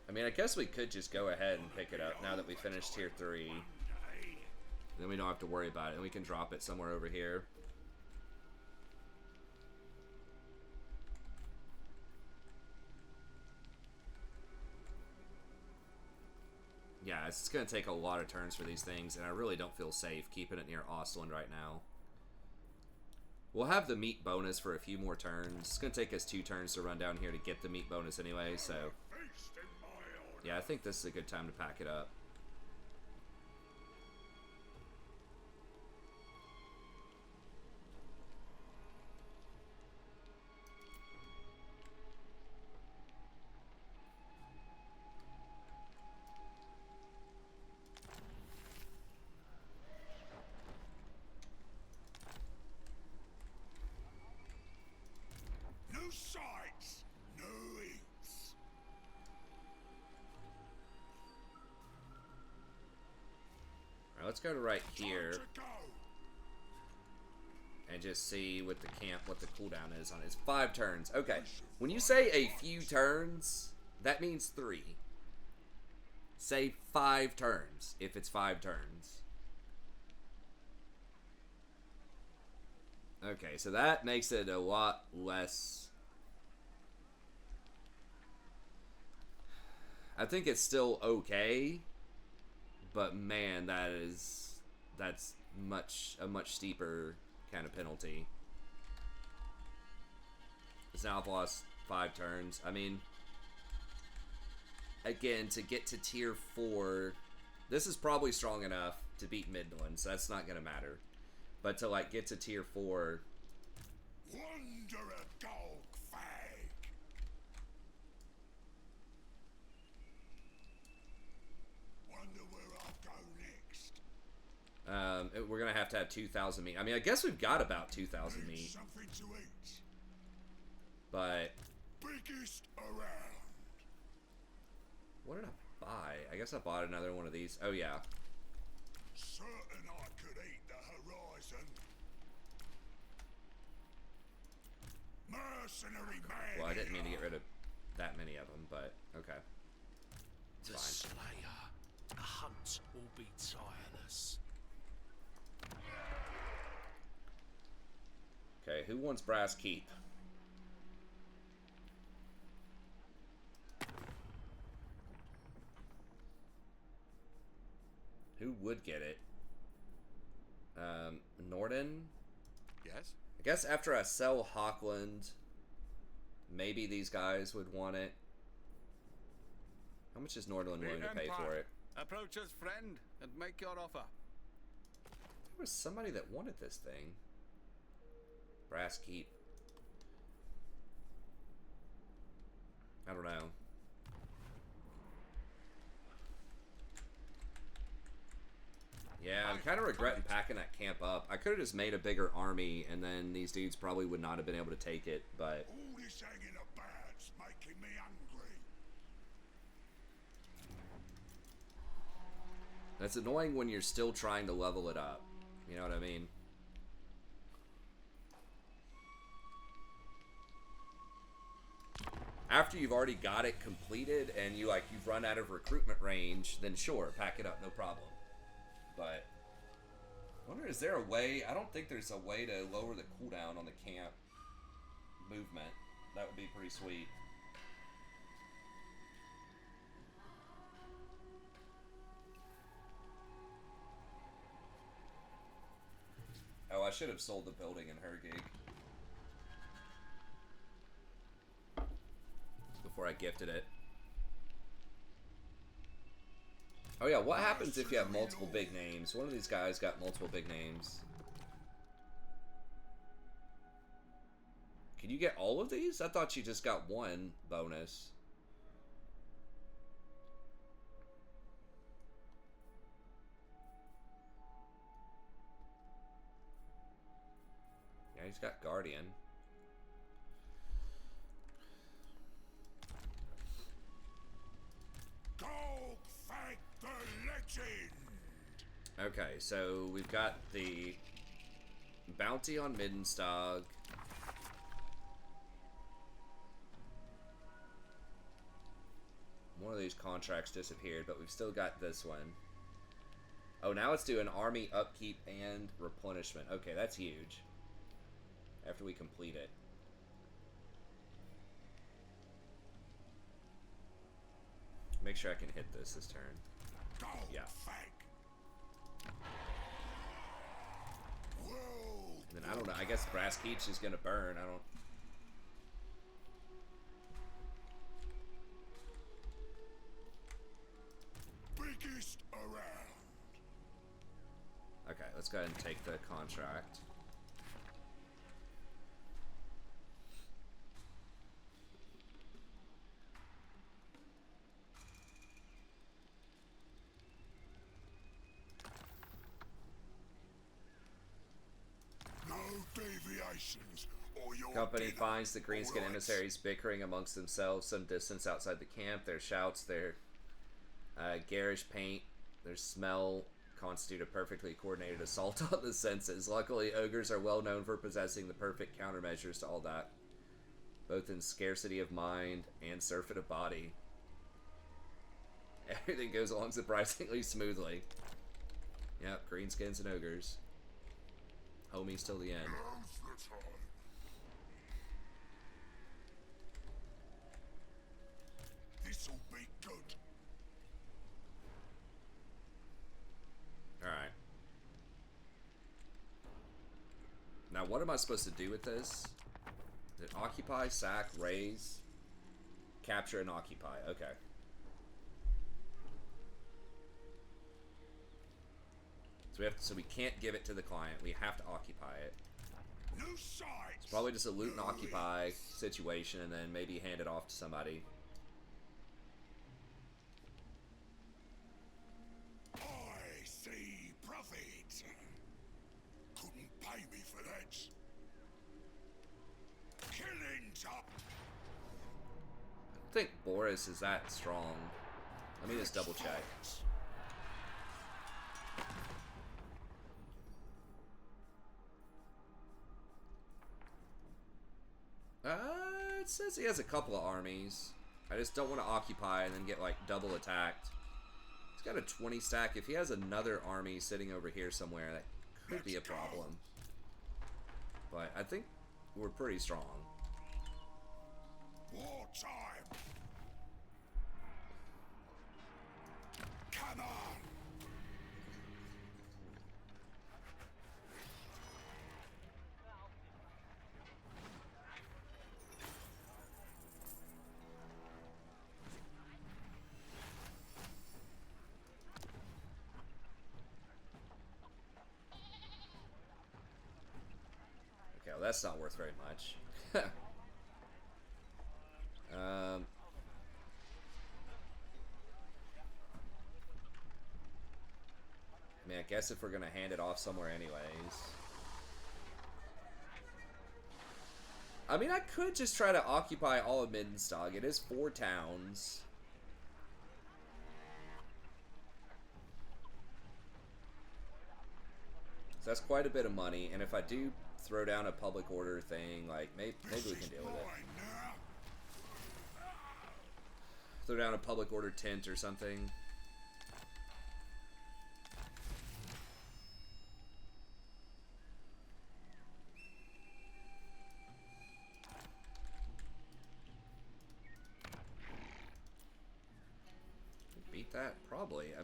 I mean, I guess we could just go ahead and pick it up now that we finished tier 3. Then we don't have to worry about it, and we can drop it somewhere over here. Yeah, it's going to take a lot of turns for these things, and I really don't feel safe keeping it near Ostland right now. We'll have the meat bonus for a few more turns. It's going to take us 2 turns to run down here to get the meat bonus anyway, so... yeah, I think this is a good time to pack it up. No sights, no eats. Alright, let's go to right here Time to go. and just see what the camp, what the cooldown is on it. It's 5 turns. Okay, when you say a few turns, that means 3. Say 5 turns if it's 5 turns. Okay, so that makes it a lot less... I think it's still okay, but man, that's a much steeper kind of penalty. It's now I've lost 5 turns. I mean, again, to get to tier 4, this is probably strong enough to beat Midland, so that's not gonna matter. But to like get to tier 4, Wonder a Golgfag. Wonder where I'll go next. we're gonna have to have 2,000 meat. I mean, I guess we've got about 2,000 Need meat, something to eat. but Biggest around. what did I buy? I guess I bought another one of these. Oh yeah. Certain I could eat the horizon. Mercenary man. Well, I didn't mean to get rid of that many of them, but okay. It's The fine. Slayer. The hunt will be tireless. Okay, who wants Brass Keep? Who would get it? Norden? Yes? I guess after I sell Hockland, maybe these guys would want it. How much is Nordland willing to pay for it? Approach us, friend, and make your offer. There was somebody that wanted this thing. Brass Keep. I don't know. Yeah, I'm kind of regretting packing that camp up. I could have just made a bigger army, and then these dudes probably would not have been able to take it, but... All this hanging about's making me hungry. That's annoying when you're still trying to level it up. You know what I mean? After you've already got it completed and you've run out of recruitment range, then sure, pack it up, no problem. But I wonder, is there a way? I don't think there's a way to lower the cooldown on the camp movement. That would be pretty sweet. Oh, I should have sold the building in her gig before I gifted it. Oh yeah, what happens if you have multiple big names? One of these guys got multiple big names. Can you get all of these? I thought you just got one bonus. Yeah, he's got Guardian. Golgfag the legend! Okay, so we've got the bounty on Middenstag. One of these contracts disappeared, but we've still got this one. Oh, now it's doing army upkeep and replenishment. Okay, that's huge. After we complete it. Make sure I can hit this turn. Yeah. And then I don't know. I guess Brass Keach is gonna burn. I don't. Biggest around. Okay, let's go ahead and take the contract. No deviations, or your Company finds the Greenskin emissaries bickering amongst themselves some distance outside the camp. Their shouts, their garish paint, their smell constitute a perfectly coordinated assault on the senses. Luckily, ogres are well known for possessing the perfect countermeasures to all that, both in scarcity of mind and surfeit of body. Everything goes along surprisingly smoothly. Yep, greenskins and ogres. Homies till the end. Now's the time. This'll be good. Alright. Now, what am I supposed to do with this? Is it occupy, sack, raise, capture, and occupy? Okay. So we can't give it to the client. We have to occupy it. New sights. It's probably just a loot and occupy situation, and then maybe hand it off to somebody. I see profit. Couldn't pay me for that. Killing top. I don't think Boris is that strong. Let me just double check. It says he has a couple of armies. I just don't want to occupy and then get like double attacked. He's got a 20 stack. If he has another army sitting over here somewhere, that could be a problem. But I think we're pretty strong. War time. Come on. Okay, well, that's not worth very much. I mean, I guess if we're gonna hand it off somewhere anyways. I mean, I could just try to occupy all of Middenstag. It is 4 towns. So that's quite a bit of money, and if I do throw down a public order thing, like, maybe we can deal with it. Throw down a public order tent or something.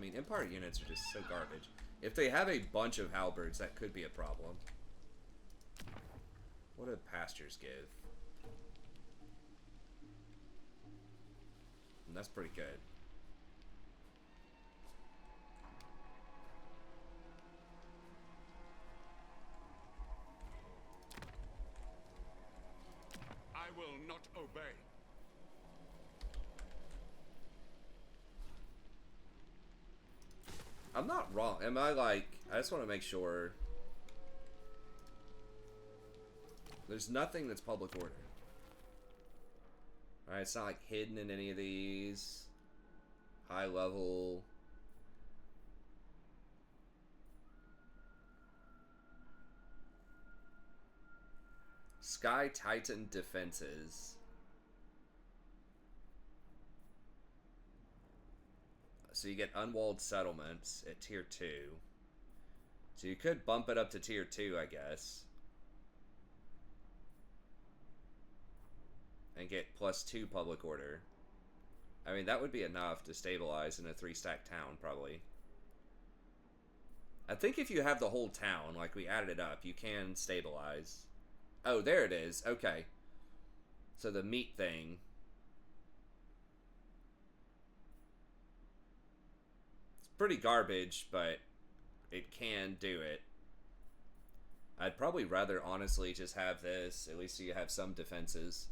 I mean, Empire units are just so garbage. If they have a bunch of halberds, that could be a problem. What do pastures give? And that's pretty good. I will not obey. I'm not wrong. Am I like... I just want to make sure... There's nothing that's public order. Alright, it's not like hidden in any of these. High level. Sky Titan defenses. So you get unwalled settlements at tier 2. So you could bump it up to tier 2, I guess. And get +2 public order. I mean, that would be enough to stabilize in a 3-stack town, probably. I think if you have the whole town, like we added it up, you can stabilize. Oh, there it is. Okay. So the meat thing. It's pretty garbage, but it can do it. I'd probably rather, honestly, just have this. At least you have some defenses.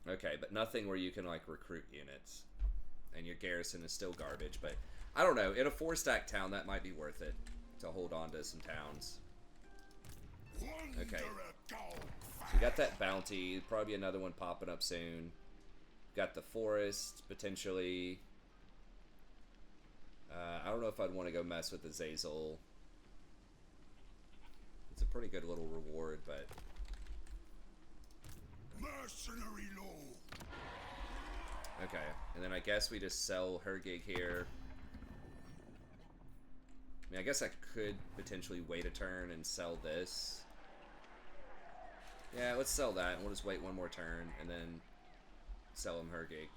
Okay, but nothing where you can, like, recruit units. And your garrison is still garbage, but... I don't know. In a 4-stack town, that might be worth it. To hold on to some towns. Okay. So we got that bounty. Probably another one popping up soon. Got the forest, potentially. I don't know if I'd want to go mess with the Zazel. It's a pretty good little reward, but... Mercenary law. Okay, and then I guess we just sell her gig here. I mean, I guess I could potentially wait a turn and sell this. Yeah, let's sell that, and we'll just wait one more turn, and then sell him her gig.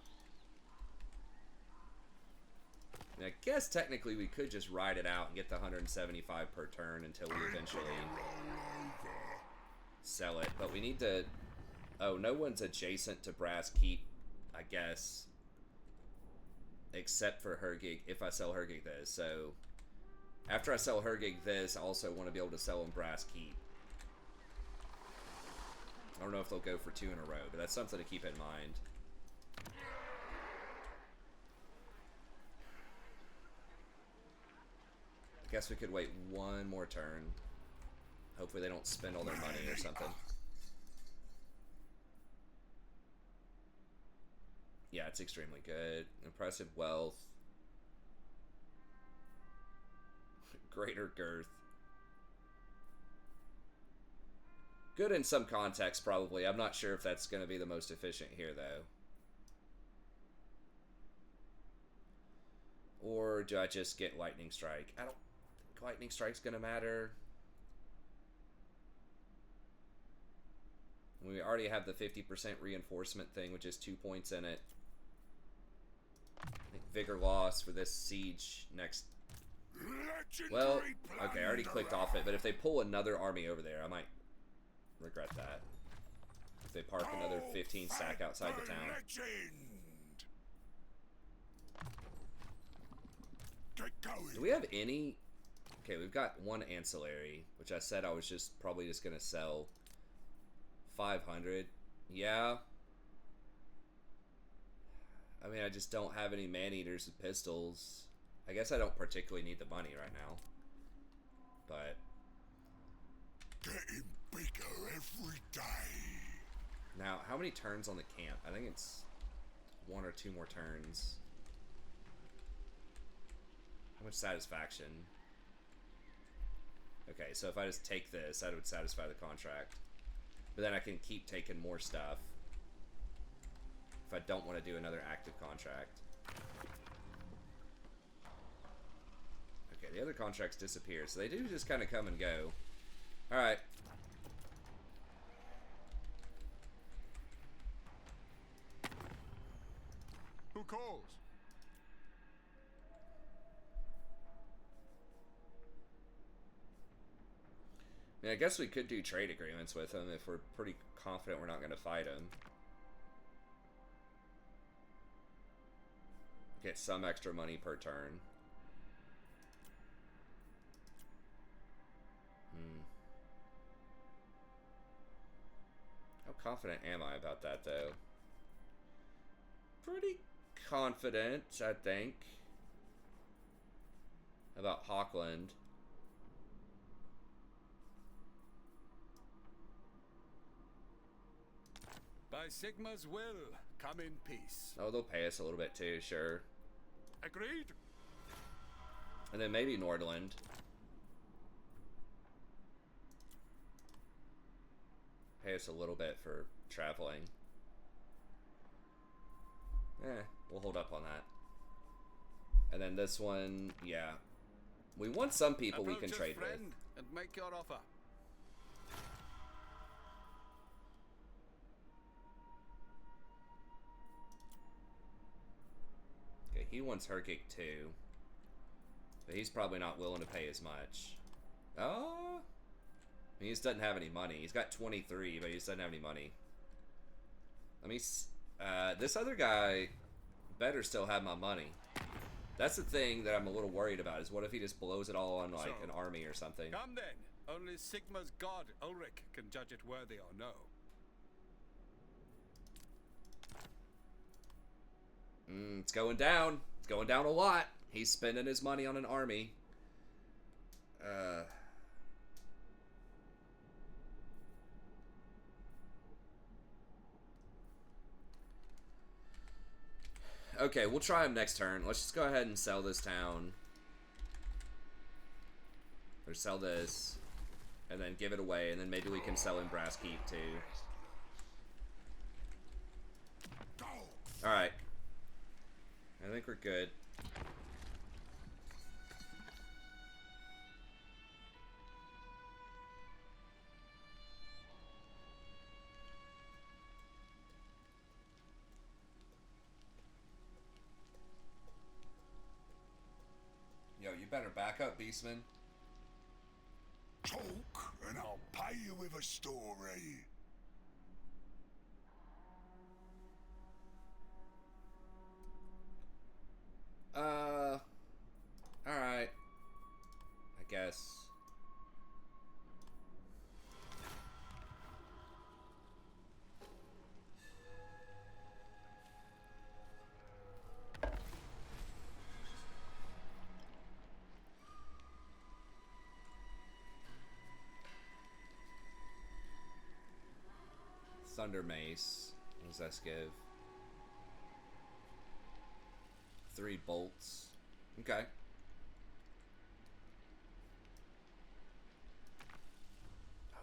I mean, I guess technically we could just ride it out and get the 175 per turn until we eventually sell it, but we need to... Oh, no one's adjacent to Brass Keep, I guess. Except for her gig, if I sell her gig this. So, after I sell her gig this, I also want to be able to sell them Brass Keep. I don't know if they'll go for 2 in a row, but that's something to keep in mind. I guess we could wait one more turn. Hopefully they don't spend all their money or something. Yeah, it's extremely good. Impressive wealth. Greater girth. Good in some context, probably. I'm not sure if that's going to be the most efficient here, though. Or do I just get Lightning Strike? I don't think Lightning Strike's going to matter. We already have the 50% reinforcement thing, which is 2 points in it. I think Vigor loss for this siege next. Well, okay, I already clicked off it, but if they pull another army over there, I might regret that. If they park another 15 stack outside the town. Do we have any? Okay, we've got one ancillary, which I said I was just probably just gonna sell. 500. Yeah. I mean, I just don't have any man-eaters and pistols. I guess I don't particularly need the money right now. But... Getting bigger every day. Now, how many turns on the camp? I think it's 1 or 2 more turns. How much satisfaction? Okay, so if I just take this, that would satisfy the contract. But then I can keep taking more stuff. If I don't want to do another active contract. Okay, the other contracts disappear. So they do just kind of come and go. Alright. Who calls? I guess we could do trade agreements with him if we're pretty confident we're not going to fight him. Get some extra money per turn. How confident am I about that, though? Pretty confident, I think, about Hawkland. By Sigma's will, come in peace. Oh, they'll pay us a little bit too, sure. Agreed? And then maybe Nordland. Pay us a little bit for traveling. We'll hold up on that. And then this one, yeah. We want some people we can Approach us, trade friend, with. and make your offer. Okay, he wants Herkick too. But he's probably not willing to pay as much. Oh, he just doesn't have any money. He's got 23, but he just doesn't have any money. Let me. This other guy better still have my money. That's the thing that I'm a little worried about. Is what if he just blows it all on like an army or something? Come then. Only Sigma's god, Ulrich, can judge it worthy or no. It's going down. It's going down a lot. He's spending his money on an army. Okay, we'll try him next turn. Let's just go ahead and sell this town. Or sell this. And then give it away. And then maybe we can sell him Brass Keep too. Alright. I think we're good. Yo, you better back up, Beastman. Talk, and I'll pay you with a story. Alright. I guess. Thunder Mace. What does that give? 3 bolts. Okay.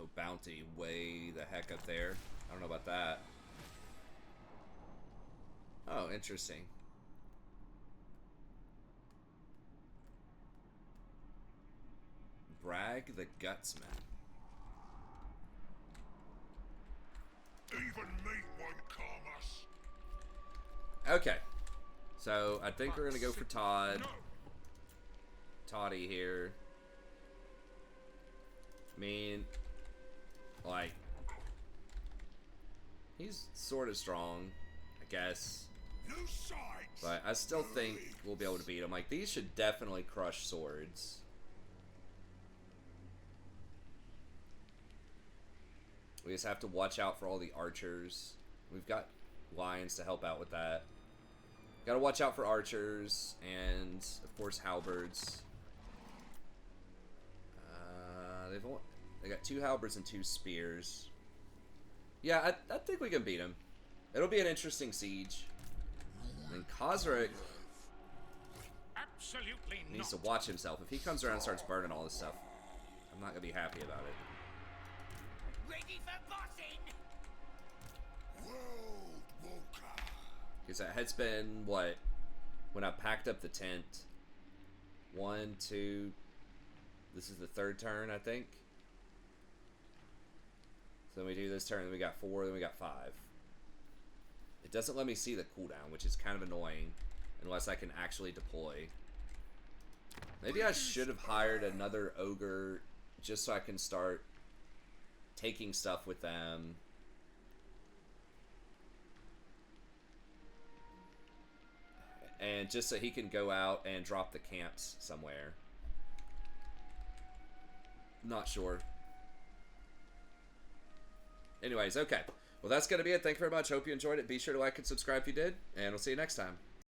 Oh, bounty way the heck up there. I don't know about that. Oh, interesting. Brag the Gutsman. Even meat won't calm us. Okay. So, I think we're gonna go for Todd. Toddy here. I mean, like, he's sort of strong, I guess. New sights. But I still think we'll be able to beat him. Like, these should definitely crush swords. We just have to watch out for all the archers. We've got lions to help out with that. Gotta watch out for archers and, of course, halberds. They got 2 halberds and 2 spears. Yeah, I think we can beat him. It'll be an interesting siege. And Khosrog Absolutely needs not. to watch himself. If he comes around and starts burning all this stuff, I'm not gonna be happy about it. Ready for bossing! World Walker. Because that has been, what? When I packed up the tent. 1, 2... This is the 3rd turn, I think. So then we do this turn, then we got 4, then we got 5. It doesn't let me see the cooldown, which is kind of annoying. Unless I can actually deploy. Maybe I should have hired another Ogre just so I can start taking stuff with them. And just so he can go out and drop the camps somewhere. Not sure. Anyways, okay. Well, that's going to be it. Thank you very much. Hope you enjoyed it. Be sure to like and subscribe if you did. And we'll see you next time.